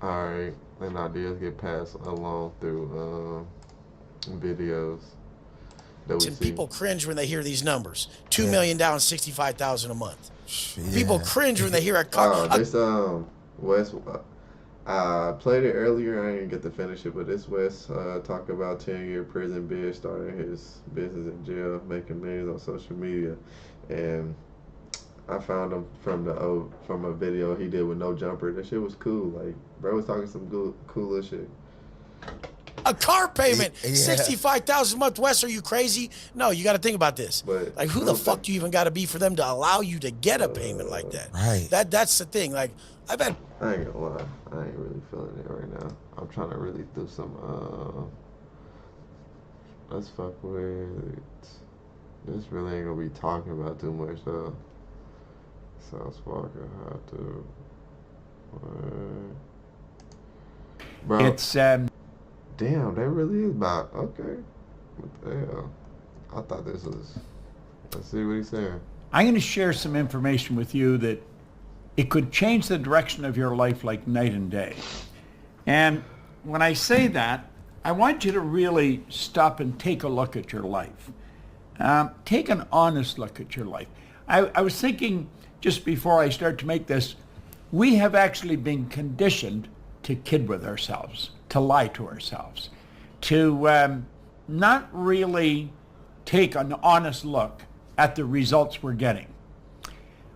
Alright, and ideas get passed along through videos that we And see. people cringe when they hear these numbers. 2 million Yeah. down, 65,000 a month. People Yeah. cringe when they hear Oh, a this West. I played it earlier. I didn't get to finish it, but this West talk about 10-year prison bid, starting his business in jail, making millions on social media, and I found him from a video he did with no jumper. That shit was cool. Like bro was talking some cool little shit. car payment, Yeah. 65,000 a month. Wes, are you crazy? No, you got to think about this. But Like, who the another thing, fuck do you even got to be for them to allow you to get a payment like uh, that? Right. That's the thing. Like, I've had I ain't gonna lie, I ain't really feeling it right now. I'm trying to really do some. Let's fuck with. This really ain't gonna be talking about too much though. South Park, I have to. Bro, It's damn, that really is about okay. What the hell? I thought this was. Let's see what he's saying. I'm going to share some information with you that it could change the direction of your life like night and day. And when I say that, I want you to really stop and take a look at your life. Take an honest look at your life. I was thinking just before I start to make this, we have actually been conditioned to kid with ourselves, to lie to ourselves, to not really take an honest look at the results we're getting.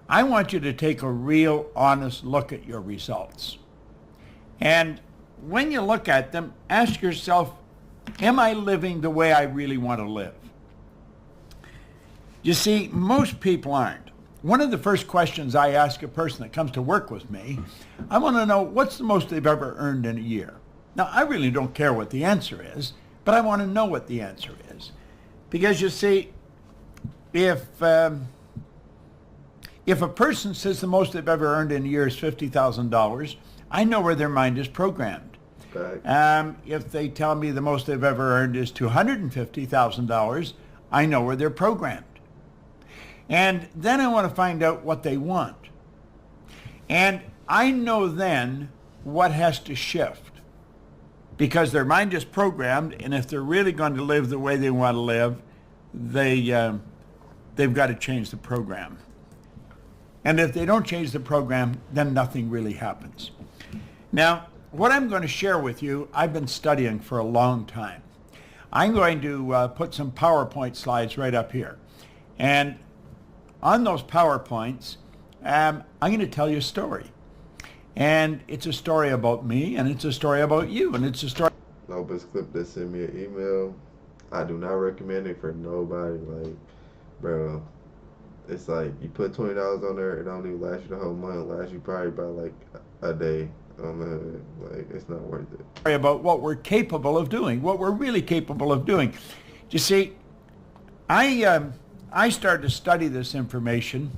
I want you to take a real honest look at your results. And when you look at them, ask yourself, am I living the way I really want to live? You see, most people aren't. One of the first questions I ask a person that comes to work with me, I want to know what's the most they've ever earned in a year. Now, I really don't care what the answer is, but I want to know what the answer is. Because you see, if a person says the most they've ever earned in a year is $50,000, I know where their mind is programmed. Back. If they tell me the most they've ever earned is $250,000, I know where they're programmed. And then I want to find out what they want. And I know then what has to shift. Because their mind is programmed, and if they're really going to live the way they want to live, they've got to change the program. And if they don't change the program, then nothing really happens. Now, what I'm going to share with you, I've been studying for a long time. I'm going to put some PowerPoint slides right up here. And on those PowerPoints, I'm going to tell you a story. And it's a story about me, and it's a story about you, and it's a story. Nobus clip that sent me an email. I do not recommend it for nobody. Like, bro, it's like you put $20 on there, it don't even last you the whole month. It lasts you probably about like a day on the hood. Like, it's not worth it. About what we're capable of doing, what we're really capable of doing. You see, I started to study this information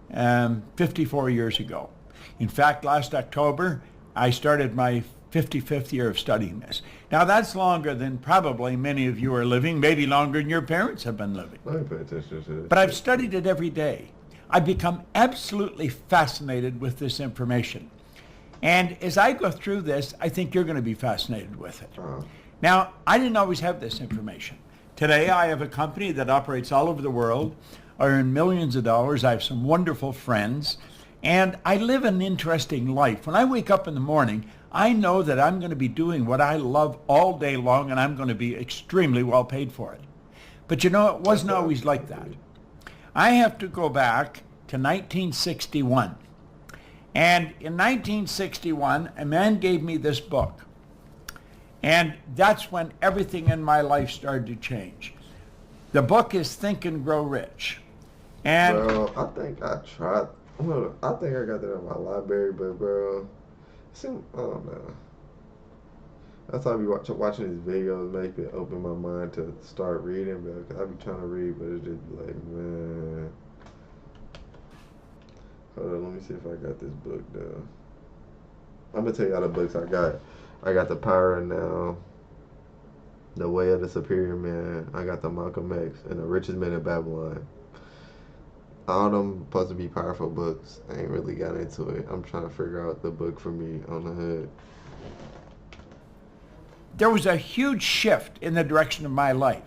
54 years ago. In fact, last October, I started my 55th year of studying this. Now, that's longer than probably many of you are living, maybe longer than your parents have been living. Let me pay attention to this. But I've studied it every day. I've become absolutely fascinated with this information. And as I go through this, I think you're going to be fascinated with it. Now, I didn't always have this information. Today, I have a company that operates all over the world. I earn millions of dollars. I have some wonderful friends. And I live an interesting life. When I wake up in the morning, I know that I'm going to be doing what I love all day long, and I'm going to be extremely well paid for it. But you know, it wasn't always like that. I have to go back to 1961. And in 1961, a man gave me this book. And that's when everything in my life started to change. The book is Think and Grow Rich. And Bro, I think I tried. Well, I think I got that in my library, but bro, I don't know. That's why I be watching these videos make me open my mind to start reading, but I be trying to read, but it's just be like, man. Hold on, let me see if I got this book though. I'm gonna tell you all the books I got. I got The Power of Now, The Way of the Superior Man. I got the Malcolm X and The Richest Man in Babylon. All them supposed to be powerful books. I ain't really got into it. I'm trying to figure out the book for me on the hood. there was a huge shift in the direction of my life.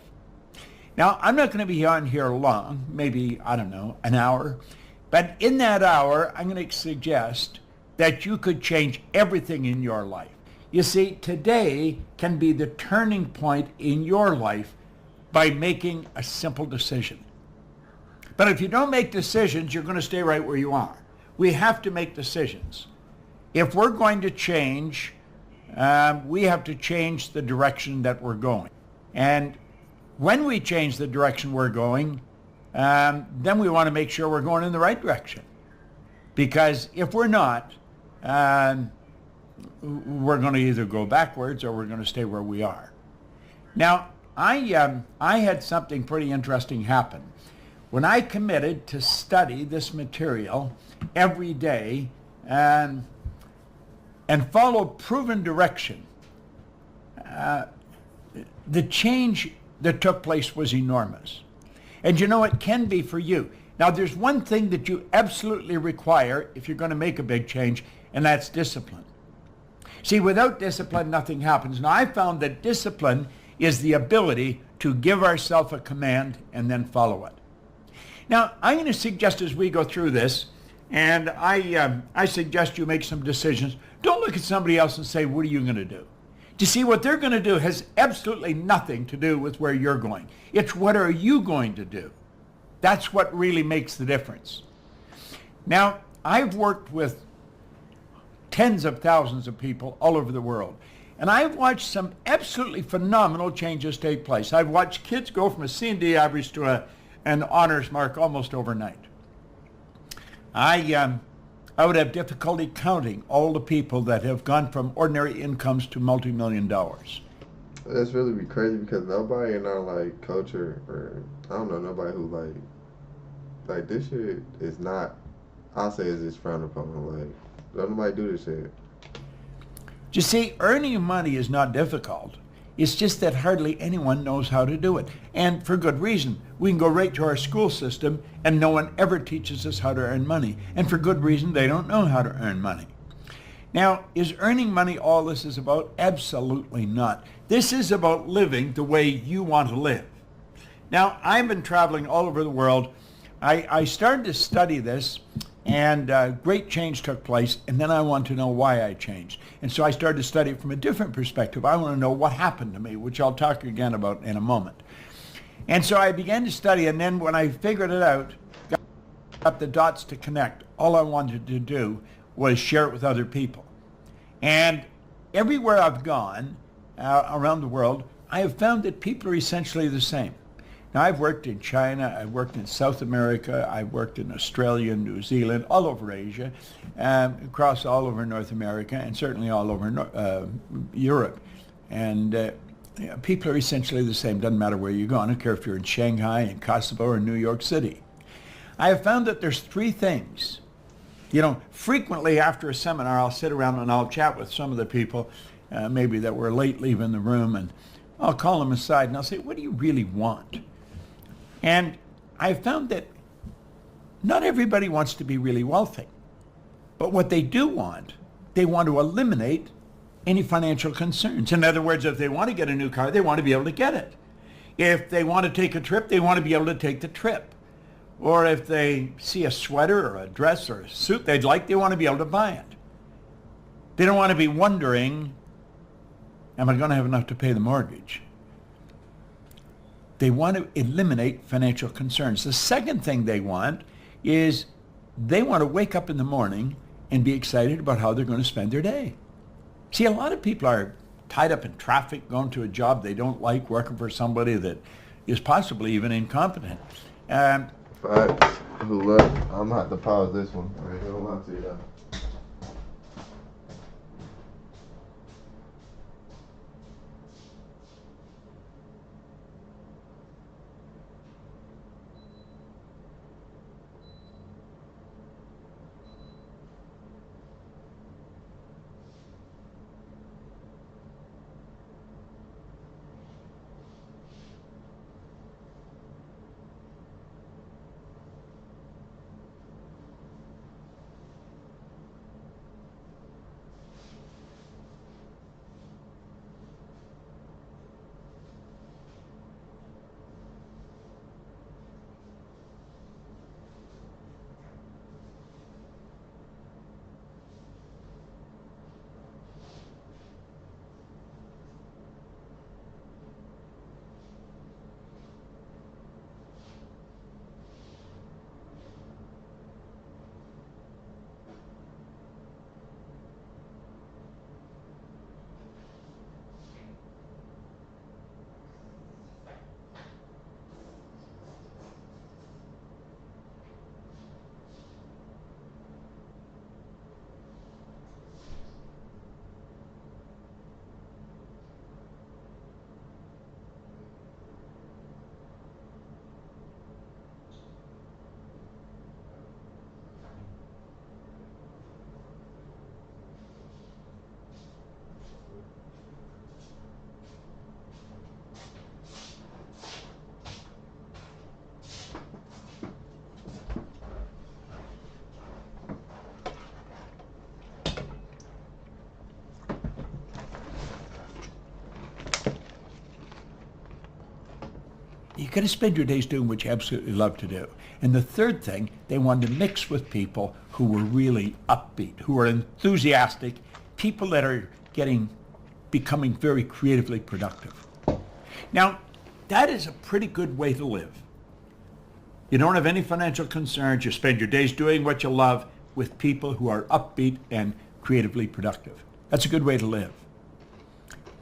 Now, I'm not going to be on here long, maybe, I don't know, an hour. But in that hour, I'm going to suggest that you could change everything in your life. You see, today can be the turning point in your life by making a simple decision. But if you don't make decisions, you're going to stay right where you are. We have to make decisions. If we're going to change, we have to change the direction that we're going. And when we change the direction we're going, then we want to make sure we're going in the right direction. Because if we're not, we're going to either go backwards or we're going to stay where we are. Now, I had something pretty interesting happen. When I committed to study this material every day and follow proven direction, the change that took place was enormous. And you know, it can be for you. Now, there's one thing that you absolutely require if you're going to make a big change, and that's discipline. See, without discipline, nothing happens. Now, I found that discipline is the ability to give ourselves a command and then follow it. Now, I'm going to suggest as we go through this, and I suggest you make some decisions. Don't look at somebody else and say, what are you going to do? You see, what they're going to do has absolutely nothing to do with where you're going. It's what are you going to do? That's what really makes the difference. Now, I've worked with tens of thousands of people all over the world, and I've watched some absolutely phenomenal changes take place. I've watched kids go from a C&D average to an honors mark almost overnight. I would have difficulty counting all the people that have gone from ordinary incomes to multi-million dollars. That's really be crazy because nobody in our like culture, or I don't know, nobody who like this shit is not. I'll say is just frowned upon. Like, don't nobody do this shit. You see, earning money is not difficult. It's just that hardly anyone knows how to do it. And for good reason. We can go right to our school system and no one ever teaches us how to earn money. And for good reason, they don't know how to earn money. Now, is earning money all this is about? Absolutely not. This is about living the way you want to live. Now, I've been traveling all over the world. I started to study this, and great change took place, and then I wanted to know why I changed. And so I started to study it from a different perspective. I want to know what happened to me, which I'll talk again about in a moment. And so I began to study, and then when I figured it out, got the dots to connect, all I wanted to do was share it with other people. And everywhere I've gone around the world, I have found that people are essentially the same. Now, I've worked in China, I've worked in South America, I've worked in Australia, New Zealand, all over Asia, across all over North America, and certainly all over Europe. And people are essentially the same. Doesn't matter where you go. I don't care if you're in Shanghai, in Kosovo, or New York City. I have found that there's three things. You know, frequently after a seminar, I'll sit around and I'll chat with some of the people, maybe that were late leaving the room, and I'll call them aside and I'll say, what do you really want? And I found that not everybody wants to be really wealthy. But what they do want, they want to eliminate any financial concerns. In other words, if they want to get a new car, they want to be able to get it. If they want to take a trip, they want to be able to take the trip. Or if they see a sweater or a dress or a suit they'd like, they want to be able to buy it. They don't want to be wondering, am I going to have enough to pay the mortgage? They want to eliminate financial concerns. The second thing they want is they want to wake up in the morning and be excited about how they're going to spend their day. See, a lot of people are tied up in traffic, going to a job they don't like, working for somebody that is possibly even incompetent. Facts. Who left? I'm going to have to pause this one. I ain't going to lie to you though. you got to spend your days doing what you absolutely love to do. And the third thing, they wanted to mix with people who were really upbeat, who are enthusiastic, people that are becoming very creatively productive. Now, that is a pretty good way to live. You don't have any financial concerns. You spend your days doing what you love with people who are upbeat and creatively productive. That's a good way to live.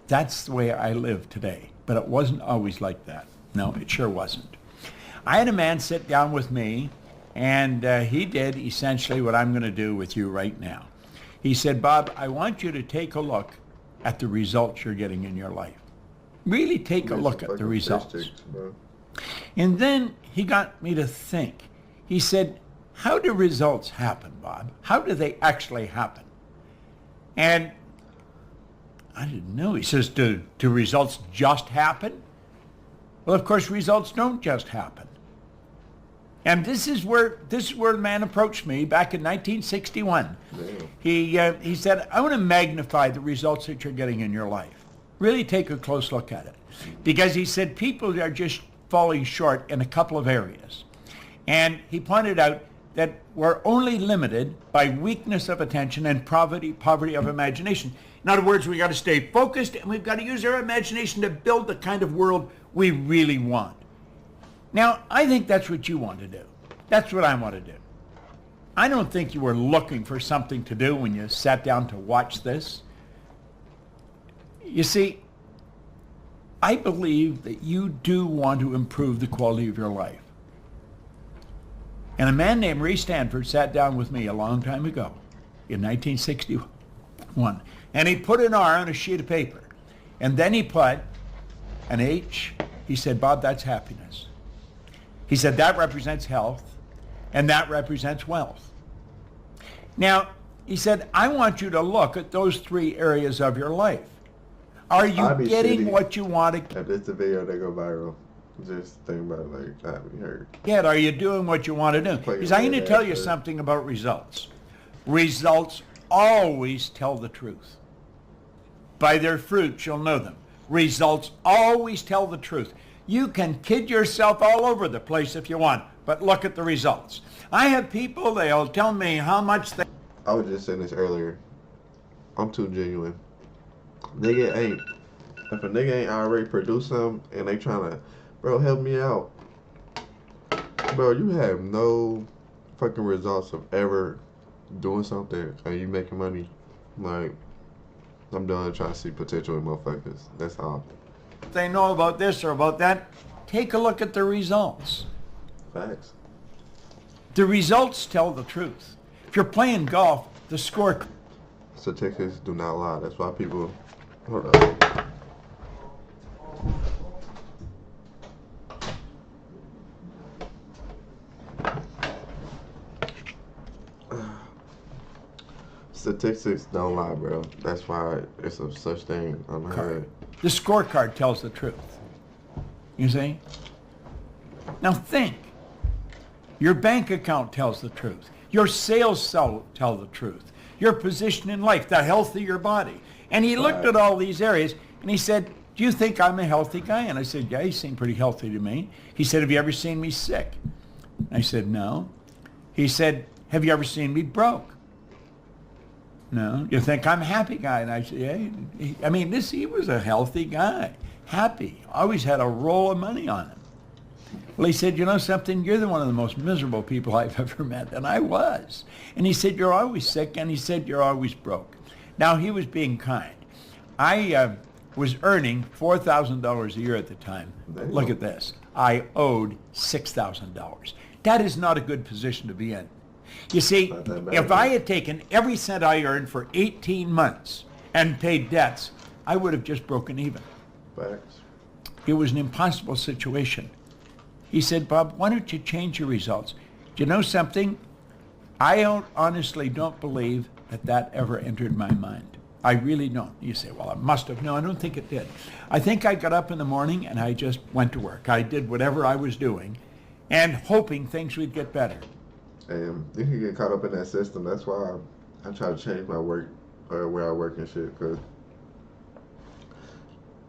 That's the way I live today. But it wasn't always like that. No, it sure wasn't. I had a man sit down with me, and he did essentially what I'm going to do with you right now. He said, Bob, I want you to take a look at the results you're getting in your life. Really take a look at the results. And then he got me to think. He said, how do results happen, Bob? How do they actually happen? And I didn't know. He says, do results just happen? Well, of course, results don't just happen. And this is where the man approached me back in 1961. Yeah. He said, I want to magnify the results that you're getting in your life. Really take a close look at it. Because he said people are just falling short in a couple of areas. And he pointed out that we're only limited by weakness of attention and poverty of imagination. In other words, we got to stay focused, and we've got to use our imagination to build the kind of world we really want. Now, I think that's what you want to do. That's what I want to do. I don't think you were looking for something to do when you sat down to watch this. You see, I believe that you do want to improve the quality of your life. And a man named Ray Stanford sat down with me a long time ago, in 1961, and he put an R on a sheet of paper, and then he put an H. He said, Bob, that's happiness. He said, that represents health, and that represents wealth. Now, he said, I want you to look at those three areas of your life. Are you getting what you want to get? If it's a video that go viral, just think about it like that. We heard. Yeah, are you doing what you want to do? Because I'm going to tell you something about results. Results always tell the truth. By their fruits you'll know them. Results always tell the truth. You can kid yourself all over the place if you want, but look at the results. I have people, they'll tell me how much they... I was just saying this earlier. I'm too genuine. If a nigga ain't already produced something and they trying to, bro, help me out. Bro, you have no fucking results of ever doing something and you making money. Like, I'm done trying to see potential in motherfuckers. That's all. They know about this or about that. Take a look at the results. Facts. The results tell the truth. If you're playing golf, the score... Statistics do not lie. That's why people... Hold up. Statistics don't lie, bro. That's why it's a such thing unheard. The scorecard tells the truth. You see? Now think. Your bank account tells the truth. Your sales tell the truth. Your position in life, the health of your body. And he looked at all these areas and he said, do you think I'm a healthy guy? And I said, yeah, you seem pretty healthy to me. He said, have you ever seen me sick? I said, no. He said, have you ever seen me broke? No. You think I'm a happy guy? And I said, yeah. He was a healthy guy. Happy. Always had a roll of money on him. Well, he said, you know something? You're one of the most miserable people I've ever met. And I was. And he said, you're always sick. And he said, you're always broke. Now, he was being kind. I was earning $4,000 a year at the time. Look at this. I owed $6,000. That is not a good position to be in. You see, if I had taken every cent I earned for 18 months and paid debts, I would have just broken even. Facts. It was an impossible situation. He said, Bob, why don't you change your results? Do you know something? I honestly don't believe that ever entered my mind. I really don't. You say, well, it must have. No, I don't think it did. I think I got up in the morning and I just went to work. I did whatever I was doing and hoping things would get better. And you can get caught up in that system. That's why I try to change my work or where I work and shit. Because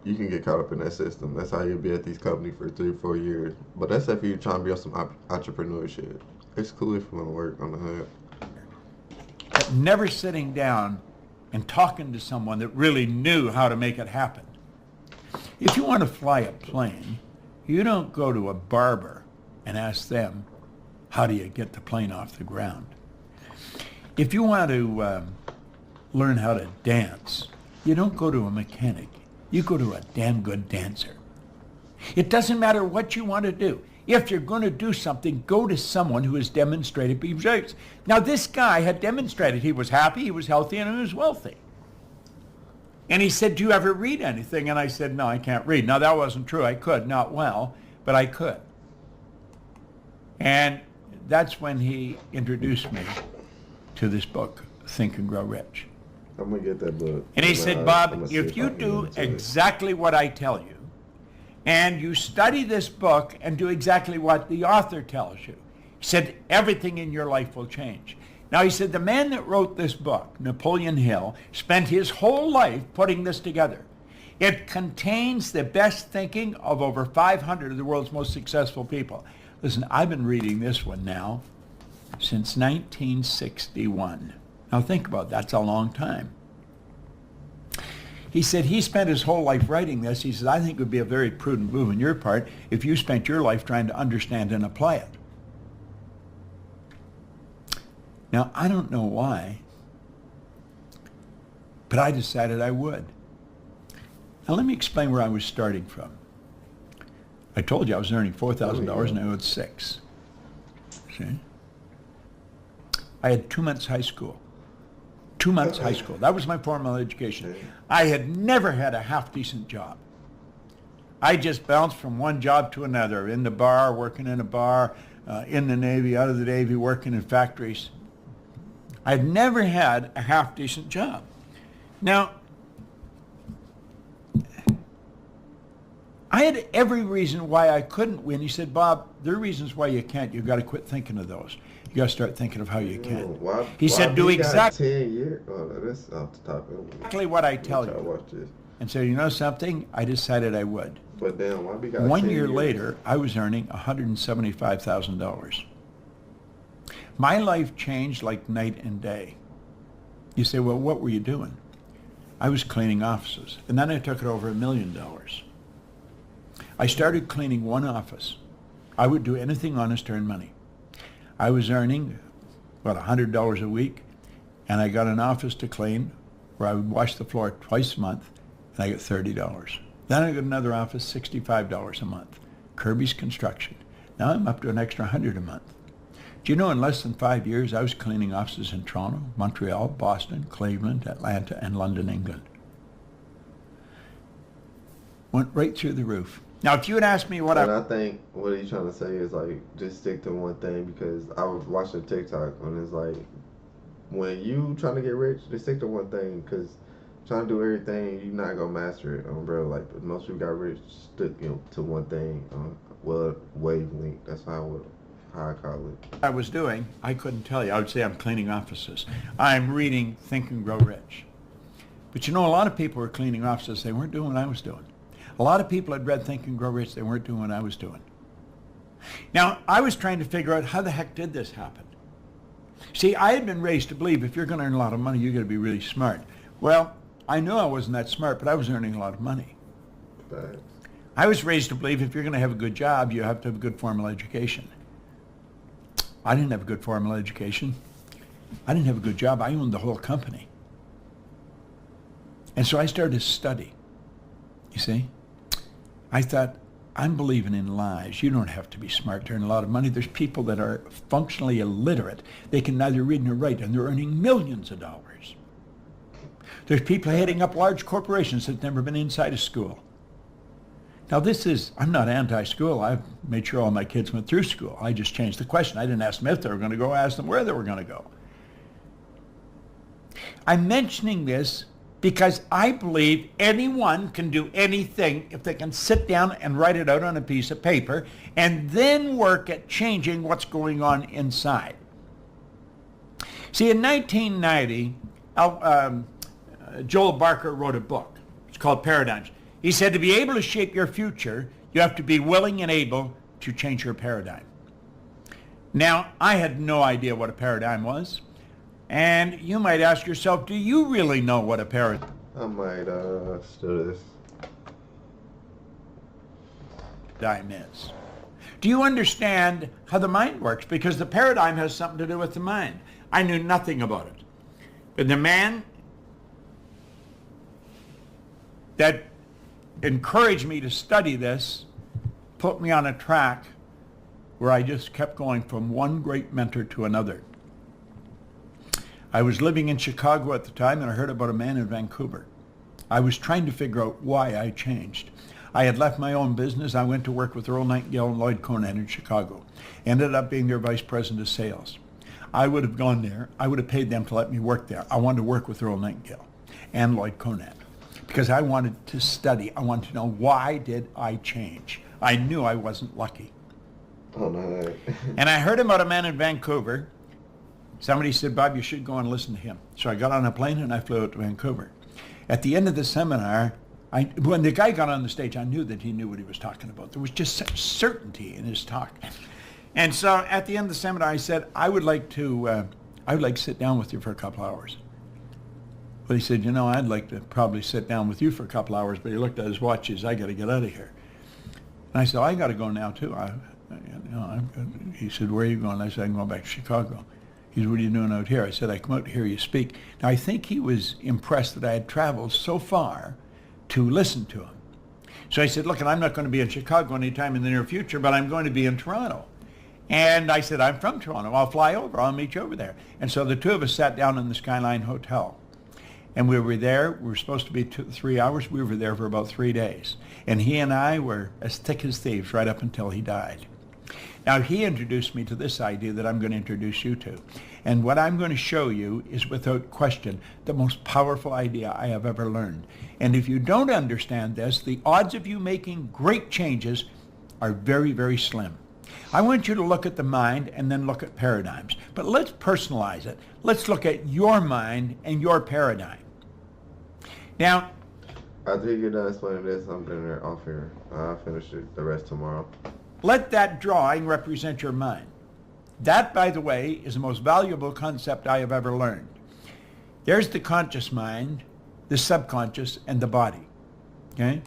you can get caught up in that system. That's how you'll be at these companies for 3 or 4 years. But that's if you're trying to be on some entrepreneurship. It's cool if you want to work on the hood. But never sitting down and talking to someone that really knew how to make it happen. If you want to fly a plane, you don't go to a barber and ask them, how do you get the plane off the ground? If you want to learn how to dance, you don't go to a mechanic. You go to a damn good dancer. It doesn't matter what you want to do. If you're going to do something, go to someone who has demonstrated results. Now, this guy had demonstrated he was happy, he was healthy, and he was wealthy. And he said, do you ever read anything? And I said, no, I can't read. Now, that wasn't true. I could, not well, but I could. And that's when he introduced me to this book, Think and Grow Rich. I'm going to get that book. And he said, Bob, if you do exactly what I tell you, and you study this book and do exactly what the author tells you, he said, everything in your life will change. Now, he said, the man that wrote this book, Napoleon Hill, spent his whole life putting this together. It contains the best thinking of over 500 of the world's most successful people. Listen, I've been reading this one now since 1961. Now, think about that. That's a long time. He said he spent his whole life writing this. He said, I think it would be a very prudent move on your part if you spent your life trying to understand and apply it. Now, I don't know why, but I decided I would. Now, let me explain where I was starting from. I told you I was earning $4,000 and I owed $6,000. See? I had 2 months high school. 2 months high school. That was my formal education. I had never had a half-decent job. I just bounced from one job to another, in the bar, working in a bar, in the Navy, out of the Navy, working in factories. I'd never had a half-decent job. Now, I had every reason why I couldn't win. He said, Bob, there are reasons why you can't. You've got to quit thinking of those. You got to start thinking of how you can. He said, do exactly 10 years. Oh, no, that's off the top. Exactly what I tell you. Watch this. And so, you know something? I decided I would. But damn, why we got 1 year years? later, I was earning $175,000. My life changed like night and day. You say, well, what were you doing? I was cleaning offices. And then I took it over $1 million. I started cleaning one office. I would do anything honest to earn money. I was earning, about $100 a week, and I got an office to clean where I would wash the floor twice a month, and I got $30. Then I got another office, $65 a month. Kirby's Construction. Now I'm up to an extra $100 a month. Do you know in less than 5 years I was cleaning offices in Toronto, Montreal, Boston, Cleveland, Atlanta, and London, England? Went right through the roof. Now, if you had asked me what I think what he's trying to say is like just stick to one thing, because I was watching TikTok and it's like when you trying to get rich, just stick to one thing, because trying to do everything, you're not gonna master it, bro. Like most people got rich, stick to one thing, wavelength. That's how I call it. I was doing, I couldn't tell you. I would say I'm cleaning offices. I'm reading Think and Grow Rich. But you know, a lot of people were cleaning offices. They weren't doing what I was doing. A lot of people had read Think and Grow Rich. They weren't doing what I was doing. Now, I was trying to figure out how the heck did this happen? See, I had been raised to believe if you're going to earn a lot of money, you got to be really smart. Well, I knew I wasn't that smart, but I was earning a lot of money. Right. I was raised to believe if you're going to have a good job, you have to have a good formal education. I didn't have a good formal education. I didn't have a good job. I owned the whole company. And so I started to study. You see? I thought, I'm believing in lies. You don't have to be smart to earn a lot of money. There's people that are functionally illiterate. They can neither read nor write, and they're earning millions of dollars. There's people heading up large corporations that have never been inside a school. Now I'm not anti-school. I've made sure all my kids went through school. I just changed the question. I didn't ask them if they were going to go. I asked them where they were going to go. I'm mentioning this because I believe anyone can do anything if they can sit down and write it out on a piece of paper and then work at changing what's going on inside. See, in 1990, Joel Barker wrote a book. It's called Paradigms. He said to be able to shape your future, you have to be willing and able to change your paradigm. Now, I had no idea what a paradigm was. And you might ask yourself, do you really know what a paradigm I might steal this. is? Do you understand how the mind works? Because the paradigm has something to do with the mind. I knew nothing about it. But the man that encouraged me to study this put me on a track where I just kept going from one great mentor to another. I was living in Chicago at the time, and I heard about a man in Vancouver. I was trying to figure out why I changed. I had left my own business. I went to work with Earl Nightingale and Lloyd Conant in Chicago. Ended up being their vice president of sales. I would have gone there. I would have paid them to let me work there. I wanted to work with Earl Nightingale and Lloyd Conant because I wanted to study. I wanted to know, why did I change? I knew I wasn't lucky. Oh, no. And I heard about a man in Vancouver. Somebody said, Bob, you should go and listen to him. So I got on a plane and I flew out to Vancouver. At the end of the seminar, when the guy got on the stage, I knew that he knew what he was talking about. There was just such certainty in his talk. And so at the end of the seminar, I said, I would like to sit down with you for a couple hours. But he said, I'd like to probably sit down with you for a couple hours. But he looked at his watch. He said, I got to get out of here. And I said, I got to go now too. He said, where are you going? I said, I'm going back to Chicago. He said, what are you doing out here? I said, I come out to hear you speak. Now, I think he was impressed that I had traveled so far to listen to him. So I said, look, I'm not going to be in Chicago anytime in the near future, but I'm going to be in Toronto. And I said, I'm from Toronto. I'll fly over. I'll meet you over there. And so the two of us sat down in the Skyline Hotel. And we were there. We were supposed to be 3 hours. We were there for about 3 days. And he and I were as thick as thieves right up until he died. Now, he introduced me to this idea that I'm going to introduce you to. And what I'm going to show you is, without question, the most powerful idea I have ever learned. And if you don't understand this, the odds of you making great changes are very, very slim. I want you to look at the mind and then look at paradigms. But let's personalize it. Let's look at your mind and your paradigm. Now, After you get done explaining this, I'm going to off here. I'll finish the rest tomorrow. let that drawing represent your mind. That, by the way, is the most valuable concept I have ever learned. There's the conscious mind, the subconscious, and the body. Okay?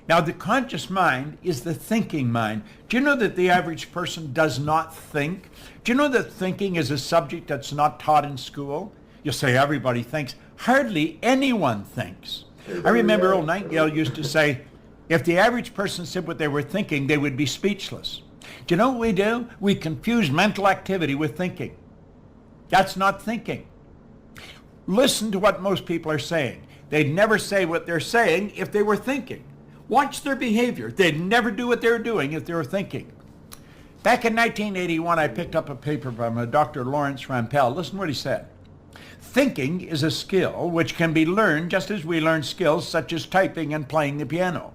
Now, the conscious mind is the thinking mind. Do you know that the average person does not think? Do you know that thinking is a subject that's not taught in school? You'll say everybody thinks. Hardly anyone thinks. I remember Earl Nightingale used to say, if the average person said what they were thinking, they would be speechless. Do you know what we do? We confuse mental activity with thinking. That's not thinking. Listen to what most people are saying. They'd never say what they're saying if they were thinking. Watch their behavior. They'd never do what they were doing if they were thinking. Back in 1981, I picked up a paper from Dr. Lawrence Rampell. Listen to what he said. Thinking is a skill which can be learned just as we learn skills such as typing and playing the piano.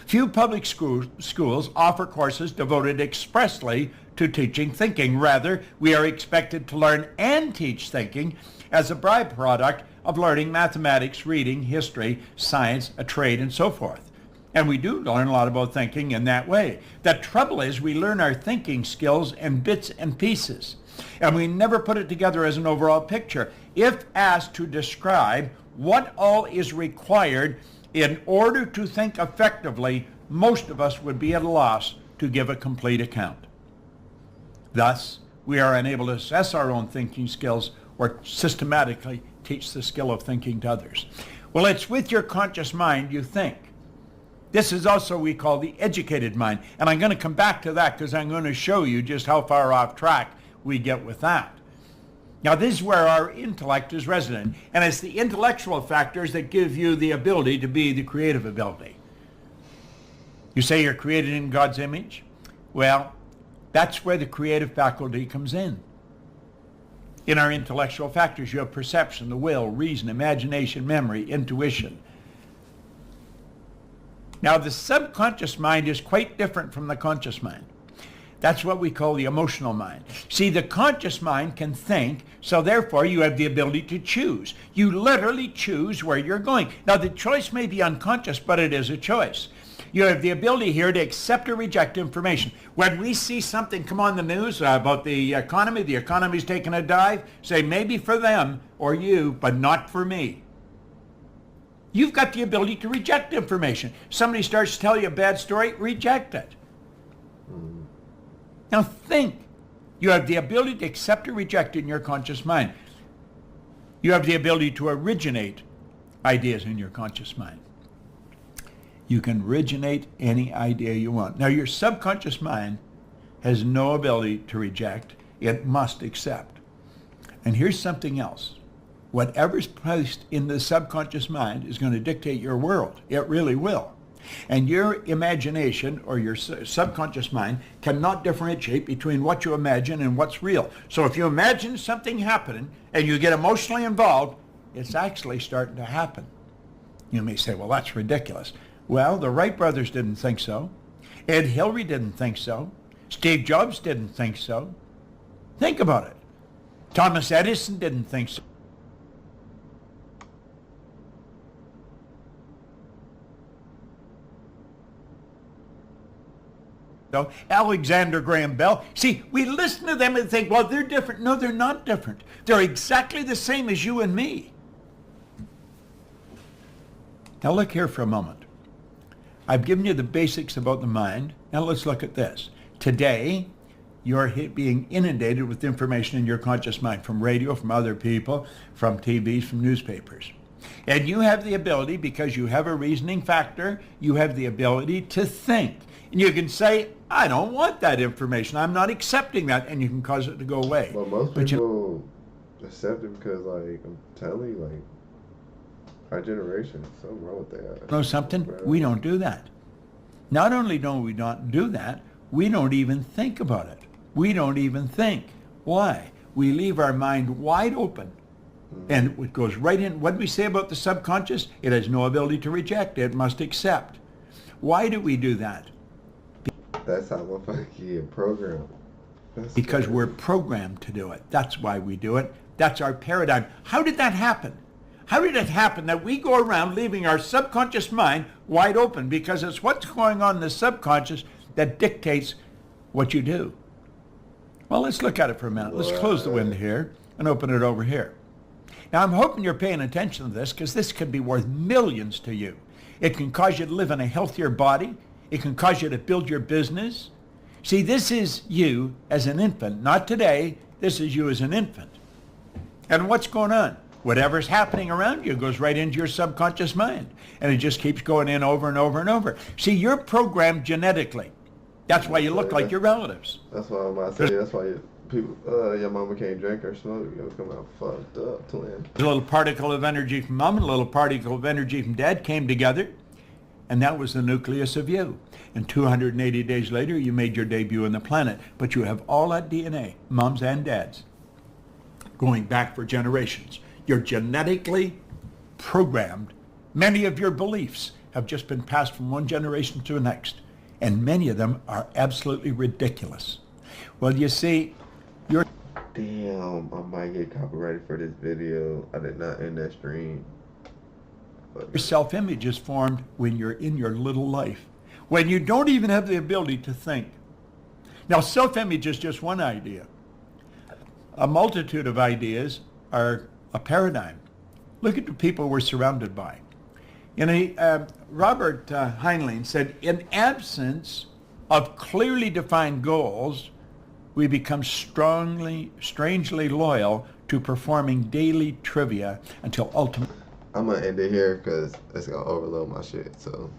Few public schools offer courses devoted expressly to teaching thinking. Rather, we are expected to learn and teach thinking as a byproduct of learning mathematics, reading, history, science, a trade, and so forth. And we do learn a lot about thinking in that way. The trouble is we learn our thinking skills in bits and pieces, and we never put it together as an overall picture. If asked to describe what all is required in order to think effectively, most of us would be at a loss to give a complete account. Thus, we are unable to assess our own thinking skills or systematically teach the skill of thinking to others. Well, it's with your conscious mind you think. This is also what we call the educated mind. And I'm going to come back to that because I'm going to show you just how far off track we get with that. Now, this is where our intellect is resident. And it's the intellectual factors that give you the ability to be the creative ability. You say you're created in God's image? Well, that's where the creative faculty comes in. In our intellectual factors, you have perception, the will, reason, imagination, memory, intuition. Now, the subconscious mind is quite different from the conscious mind. That's what we call the emotional mind. See, the conscious mind can think, so therefore you have the ability to choose. You literally choose where you're going. Now, the choice may be unconscious, but it is a choice. You have the ability here to accept or reject information. When we see something come on the news about the economy's taking a dive, say maybe for them or you, but not for me. You've got the ability to reject information. Somebody starts to tell you a bad story, reject it. Now think. You have the ability to accept or reject it in your conscious mind. You have the ability to originate ideas in your conscious mind. You can originate any idea you want. Now your subconscious mind has no ability to reject. It must accept. And here's something else. Whatever's placed in the subconscious mind is going to dictate your world. It really will. And your imagination or your subconscious mind cannot differentiate between what you imagine and what's real. So if you imagine something happening and you get emotionally involved, it's actually starting to happen. You may say, well, that's ridiculous. Well, the Wright brothers didn't think so. Ed Hillary didn't think so. Steve Jobs didn't think so. Think about it. Thomas Edison didn't think so. Alexander Graham Bell. See, we listen to them and think, well, they're different. No, they're not different. They're exactly the same as you and me. Now look here for a moment. I've given you the basics about the mind. Now let's look at this. Today, you're being inundated with information in your conscious mind from radio, from other people, from TVs, from newspapers. And you have the ability, because you have a reasoning factor, you have the ability to think. And you can say, I don't want that information. I'm not accepting that. And you can cause it to go away. Well, most people accept it because, like, I'm telling you, like, our generation, something wrong with that. Know something? We don't do that. Not only don't we not do that, we don't even think about it. We don't even think. Why? We leave our mind wide open. And it goes right in. What do we say about the subconscious? It has no ability to reject. It must accept. Why do we do that? That's how we're fucking programmed. Because we're programmed to do it. That's why we do it. That's our paradigm. How did that happen? How did it happen that we go around leaving our subconscious mind wide open? Because it's what's going on in the subconscious that dictates what you do. Well, let's look at it for a minute. Let's close the window here and open it over here. Now, I'm hoping you're paying attention to this, because this could be worth millions to you. It can cause you to live in a healthier body. It can cause you to build your business. See, this is you as an infant. Not today. This is you as an infant. And what's going on? Whatever's happening around you goes right into your subconscious mind. And it just keeps going in over and over and over. See, you're programmed genetically. That's why you look like your relatives. That's why I'm about to say. That's why people, your mama can't drink or smoke. You'll come out fucked up, twin. A little particle of energy from mom and a little particle of energy from dad came together. And that was the nucleus of you. And 280 days later, you made your debut on the planet. But you have all that DNA, moms and dads, going back for generations. You're genetically programmed. Many of your beliefs have just been passed from one generation to the next. And many of them are absolutely ridiculous. Well, you see, you're... Damn, I might get copyrighted for this video. I did not end that stream. Your self-image is formed when you're in your little life, when you don't even have the ability to think. Now, self-image is just one idea. A multitude of ideas are a paradigm. Look at the people we're surrounded by. You know, Robert Heinlein said, in absence of clearly defined goals, we become strangely loyal to performing daily trivia until ultimately... I'm going to end it here because it's going to overload my shit, so...